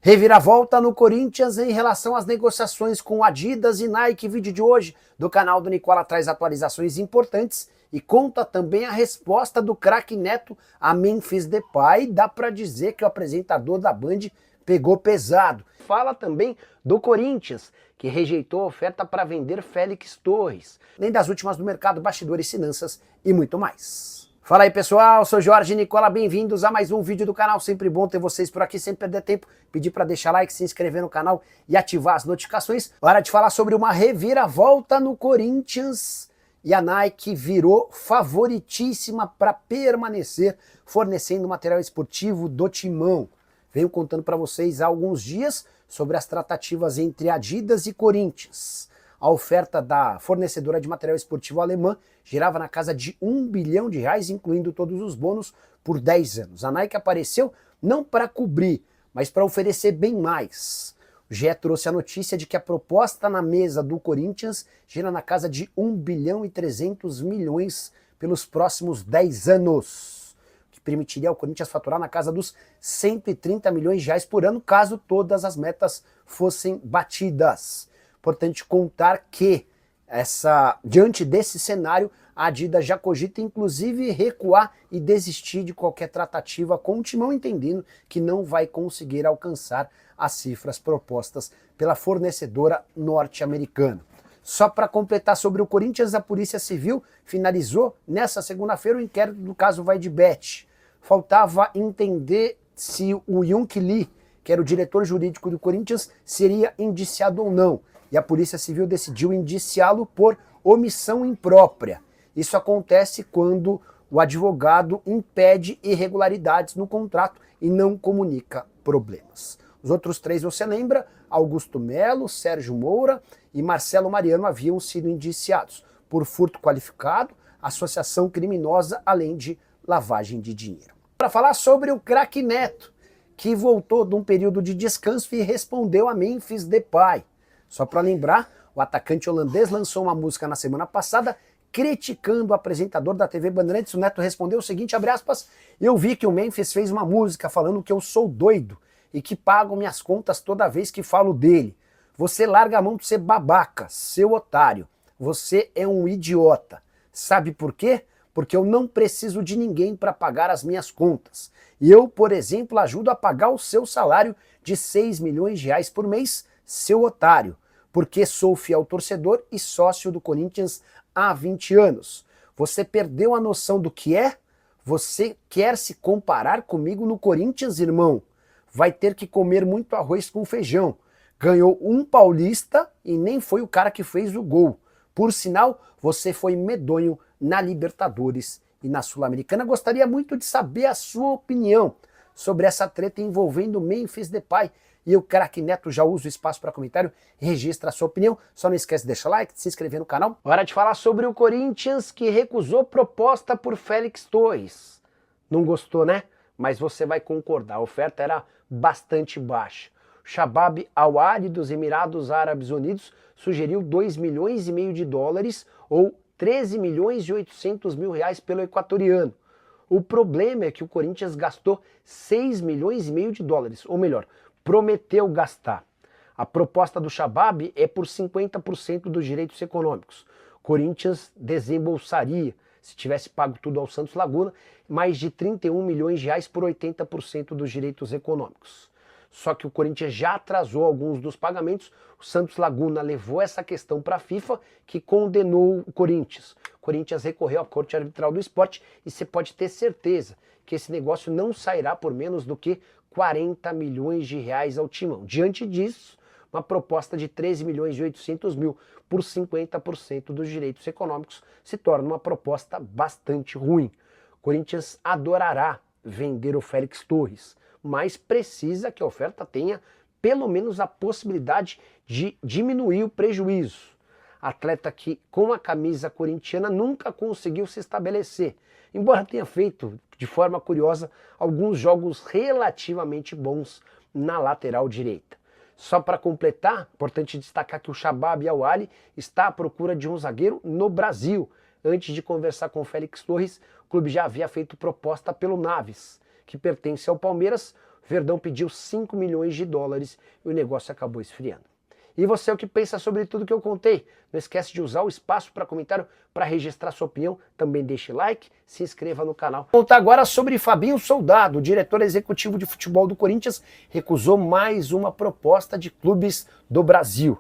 Reviravolta no Corinthians em relação às negociações com Adidas e Nike. Vídeo de hoje do canal do Nicola traz atualizações importantes e conta também a resposta do craque Neto a Memphis Depay. Dá para dizer que o apresentador da Band pegou pesado. Fala também do Corinthians, que rejeitou a oferta para vender Félix Torres, nem das últimas do mercado, bastidores, finanças e muito mais. Fala aí pessoal, sou Jorge Nicola, bem-vindos a mais um vídeo do canal, sempre bom ter vocês por aqui, sem perder tempo, pedir para deixar like, se inscrever no canal e ativar as notificações. Hora de falar sobre uma reviravolta no Corinthians e a Nike virou favoritíssima para permanecer fornecendo material esportivo do Timão. Venho contando para vocês há alguns dias sobre as tratativas entre Adidas e Corinthians. A oferta da fornecedora de material esportivo alemã girava na casa de R$1 bilhão, incluindo todos os bônus, por 10 anos. A Nike apareceu não para cobrir, mas para oferecer bem mais. O GE trouxe a notícia de que a proposta na mesa do Corinthians gira na casa de R$1 bilhão e 300 milhões pelos próximos 10 anos, que permitiria ao Corinthians faturar na casa dos R$130 milhões por ano, caso todas as metas fossem batidas. Importante contar que, diante desse cenário, a Adidas já cogita inclusive recuar e desistir de qualquer tratativa com o Timão, entendendo que não vai conseguir alcançar as cifras propostas pela fornecedora norte-americana. Só para completar sobre o Corinthians, a Polícia Civil finalizou nessa segunda-feira o inquérito do caso Vaidbet. Faltava entender se o Yonk Lee, que era o diretor jurídico do Corinthians, seria indiciado ou não. E a Polícia Civil decidiu indiciá-lo por omissão imprópria. Isso acontece quando o advogado impede irregularidades no contrato e não comunica problemas. Os outros três, você lembra? Augusto Melo, Sérgio Moura e Marcelo Mariano haviam sido indiciados por furto qualificado, associação criminosa, além de lavagem de dinheiro. Para falar sobre o craque Neto, que voltou de um período de descanso e respondeu a Memphis Depay. Só para lembrar, o atacante holandês lançou uma música na semana passada criticando o apresentador da TV Bandeirantes. O Neto respondeu o seguinte, abre aspas, eu vi que o Memphis fez uma música falando que eu sou doido e que pago minhas contas toda vez que falo dele. Você larga a mão de ser babaca, seu otário. Você é um idiota. Sabe por quê? Porque eu não preciso de ninguém para pagar as minhas contas. E eu, por exemplo, ajudo a pagar o seu salário de R$6 milhões por mês, seu otário, porque sou fiel torcedor e sócio do Corinthians há 20 anos. Você perdeu a noção do que é? Você quer se comparar comigo no Corinthians, irmão? Vai ter que comer muito arroz com feijão. Ganhou um paulista e nem foi o cara que fez o gol. Por sinal, você foi medonho na Libertadores e na Sul-Americana. Gostaria muito de saber a sua opinião sobre essa treta envolvendo Memphis Depay. E o craque Neto já usa o espaço para comentário, registra a sua opinião. Só não esquece de deixar like, de se inscrever no canal. Hora de falar sobre o Corinthians, que recusou proposta por Félix Torres. Não gostou, né? Mas você vai concordar, a oferta era bastante baixa. O Shabab Al-Ahly dos Emirados Árabes Unidos sugeriu $2,5 milhões ou 13 milhões e 800 mil reais pelo equatoriano. O problema é que o Corinthians gastou $6,5 milhões, ou melhor, prometeu gastar. A proposta do Shabab é por 50% dos direitos econômicos. Corinthians desembolsaria, se tivesse pago tudo ao Santos Laguna, mais de R$31 milhões por 80% dos direitos econômicos. Só que o Corinthians já atrasou alguns dos pagamentos, o Santos Laguna levou essa questão para a FIFA, que condenou o Corinthians. O Corinthians recorreu à Corte Arbitral do Esporte e você pode ter certeza que esse negócio não sairá por menos do que R$40 milhões ao Timão. Diante disso, uma proposta de 13 milhões e 800 mil por 50% dos direitos econômicos se torna uma proposta bastante ruim. O Corinthians adorará vender o Félix Torres, mas precisa que a oferta tenha pelo menos a possibilidade de diminuir o prejuízo. Atleta que com a camisa corintiana nunca conseguiu se estabelecer, embora tenha feito, de forma curiosa, alguns jogos relativamente bons na lateral direita. Só para completar, importante destacar que o Shabab Al-Ahly está à procura de um zagueiro no Brasil. Antes de conversar com o Félix Torres, o clube já havia feito proposta pelo Naves, que pertence ao Palmeiras. Verdão pediu 5 milhões de dólares e o negócio acabou esfriando. E você, o que pensa sobre tudo que eu contei? Não esquece de usar o espaço para comentário para registrar sua opinião. Também deixe like, se inscreva no canal. Vou contar agora sobre Fabinho Soldado. O diretor executivo de futebol do Corinthians recusou mais uma proposta de clubes do Brasil.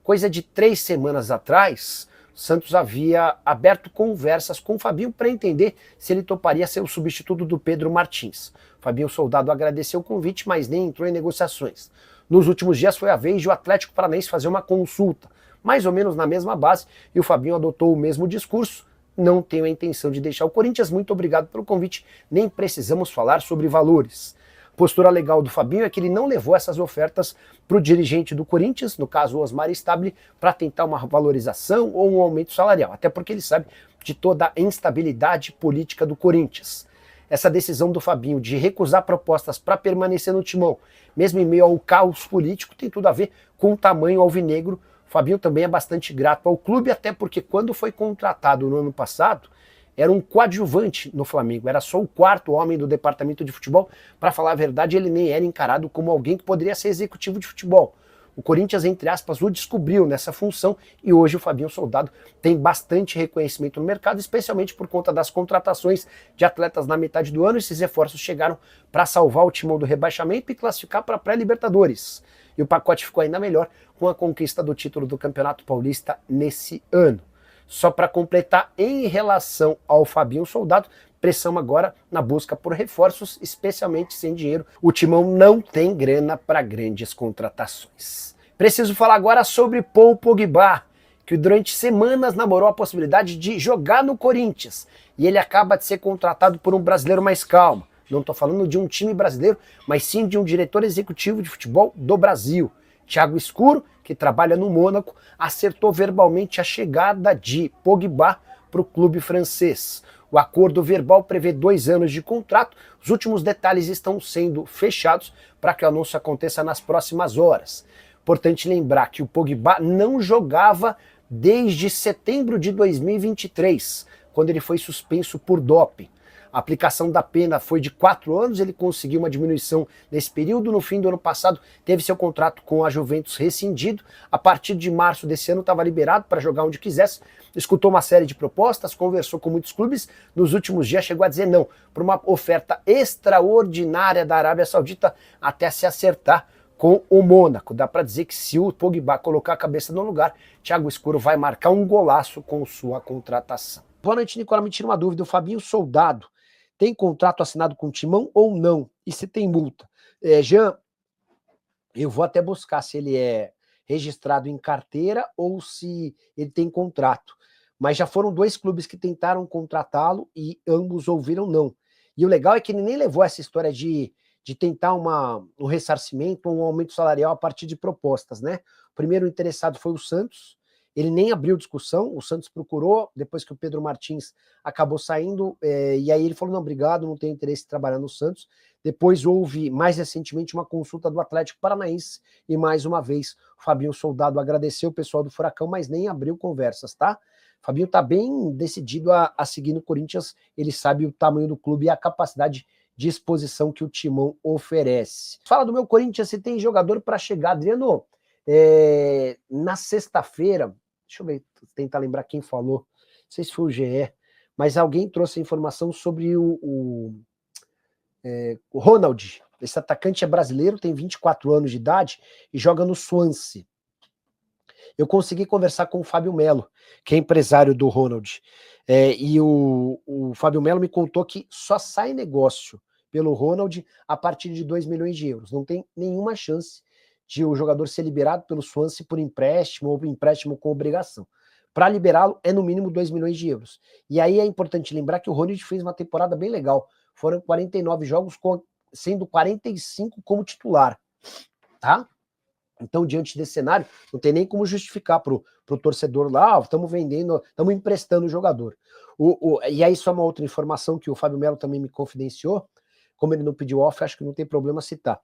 Coisa de 3 semanas atrás, o Santos havia aberto conversas com o Fabinho para entender se ele toparia ser o substituto do Pedro Martins. Fabinho Soldado agradeceu o convite, mas nem entrou em negociações. Nos últimos dias foi a vez de o Atlético Paranaense fazer uma consulta, mais ou menos na mesma base, e o Fabinho adotou o mesmo discurso. Não tenho a intenção de deixar o Corinthians, muito obrigado pelo convite, nem precisamos falar sobre valores. A postura legal do Fabinho é que ele não levou essas ofertas para o dirigente do Corinthians, no caso o Osmar Stabile, para tentar uma valorização ou um aumento salarial, até porque ele sabe de toda a instabilidade política do Corinthians. Essa decisão do Fabinho de recusar propostas para permanecer no timão, mesmo em meio ao caos político, tem tudo a ver com o tamanho alvinegro. O Fabinho também é bastante grato ao clube, até porque quando foi contratado no ano passado, era um coadjuvante no Flamengo, era só o 4º homem do departamento de futebol. Para falar a verdade, ele nem era encarado como alguém que poderia ser executivo de futebol. O Corinthians, entre aspas, o descobriu nessa função e hoje o Fabinho Soldado tem bastante reconhecimento no mercado, especialmente por conta das contratações de atletas na metade do ano. Esses reforços chegaram para salvar o timão do rebaixamento e classificar para a pré-Libertadores. E o pacote ficou ainda melhor com a conquista do título do Campeonato Paulista nesse ano. Só para completar, em relação ao Fabinho Soldado, pressão agora na busca por reforços, especialmente sem dinheiro. O timão não tem grana para grandes contratações. Preciso falar agora sobre Paul Pogba, que durante semanas namorou a possibilidade de jogar no Corinthians, e ele acaba de ser contratado por um brasileiro mais calmo. Não estou falando de um time brasileiro, mas sim de um diretor executivo de futebol do Brasil. Thiago Escuro, que trabalha no Mônaco, acertou verbalmente a chegada de Pogba para o clube francês. O acordo verbal prevê 2 anos de contrato. Os últimos detalhes estão sendo fechados para que o anúncio aconteça nas próximas horas. Importante lembrar que o Pogba não jogava desde setembro de 2023, quando ele foi suspenso por doping. A aplicação da pena foi de 4 anos, ele conseguiu uma diminuição nesse período. No fim do ano passado, teve seu contrato com a Juventus rescindido. A partir de março desse ano, estava liberado para jogar onde quisesse. Escutou uma série de propostas, conversou com muitos clubes. Nos últimos dias, chegou a dizer não para uma oferta extraordinária da Arábia Saudita até se acertar com o Mônaco. Dá para dizer que se o Pogba colocar a cabeça no lugar, Thiago Escuro vai marcar um golaço com sua contratação. Boa noite, Nicola. Me tira uma dúvida. O Fabinho Soldado tem contrato assinado com o timão ou não? E se tem multa? Jean, eu vou até buscar se ele é registrado em carteira ou se ele tem contrato. Mas já foram 2 clubes que tentaram contratá-lo e ambos ouviram não. E o legal é que ele nem levou essa história de tentar um ressarcimento ou um aumento salarial a partir de propostas, né? O primeiro interessado foi o Santos. Ele nem abriu discussão, o Santos procurou, depois que o Pedro Martins acabou saindo, e aí ele falou, não, obrigado, não tenho interesse em trabalhar no Santos. Depois houve, mais recentemente, uma consulta do Atlético Paranaense, e mais uma vez o Fabinho Soldado agradeceu o pessoal do Furacão, mas nem abriu conversas, tá? O Fabinho tá bem decidido a seguir no Corinthians, ele sabe o tamanho do clube e a capacidade de exposição que o timão oferece. Fala do meu Corinthians, se tem jogador para chegar, Adriano. Na sexta-feira, deixa eu ver, tentar lembrar quem falou, não sei se foi o GE, mas alguém trouxe a informação sobre o Ronald. Esse atacante é brasileiro, tem 24 anos de idade e joga no Swansea. Eu consegui conversar com o Fábio Melo, que é empresário do Ronald, e o Fábio Melo me contou que só sai negócio pelo Ronald a partir de 2 milhões de euros. Não tem nenhuma chance de o jogador ser liberado pelo Swansea por empréstimo ou empréstimo com obrigação. Para liberá-lo é no mínimo 2 milhões de euros. E aí é importante lembrar que o Ronald fez uma temporada bem legal. Foram 49 jogos, sendo 45 como titular. Tá? Então, diante desse cenário, não tem nem como justificar para o torcedor lá, estamos vendendo, estamos emprestando o jogador. E aí só uma outra informação que o Fábio Melo também me confidenciou, como ele não pediu off, acho que não tem problema citar.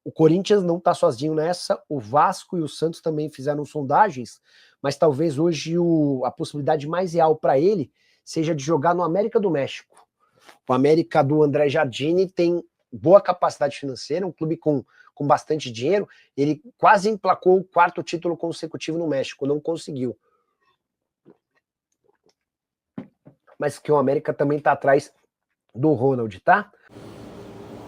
O Corinthians não está sozinho nessa, o Vasco e o Santos também fizeram sondagens, mas talvez hoje a possibilidade mais real para ele seja de jogar no América do México. O América do André Jardine tem boa capacidade financeira, um clube com bastante dinheiro. Ele quase emplacou o 4º título consecutivo no México, não conseguiu. Mas que o América também tá atrás do Ronald, tá?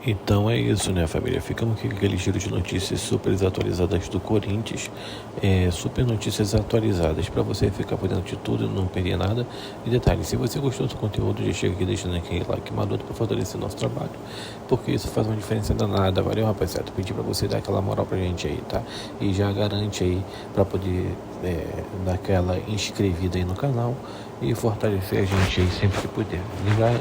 Então é isso, né, família? Ficamos aqui com aquele giro de notícias super atualizadas do Corinthians, super notícias atualizadas para você ficar por dentro de tudo e não perder nada. E detalhe, se você gostou do conteúdo, já chega aqui deixando aquele like maroto para fortalecer nosso trabalho, porque isso faz uma diferença danada. Valeu, rapaziada? Pedi para você dar aquela moral pra gente aí, tá? E já garante aí para poder dar aquela inscrevida aí no canal e fortalecer a gente aí sempre que puder.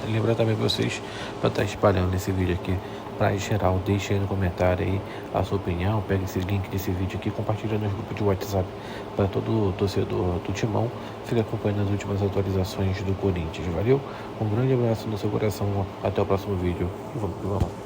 Lembrar também vocês para estar espalhando esse vídeo aqui para geral. Deixa aí no comentário aí a sua opinião, pega esse link desse vídeo aqui, compartilha nos grupos de WhatsApp para todo torcedor do Timão fica acompanhando as últimas atualizações do Corinthians. Valeu? Um grande abraço no seu coração, até o próximo vídeo e vamos que vamos.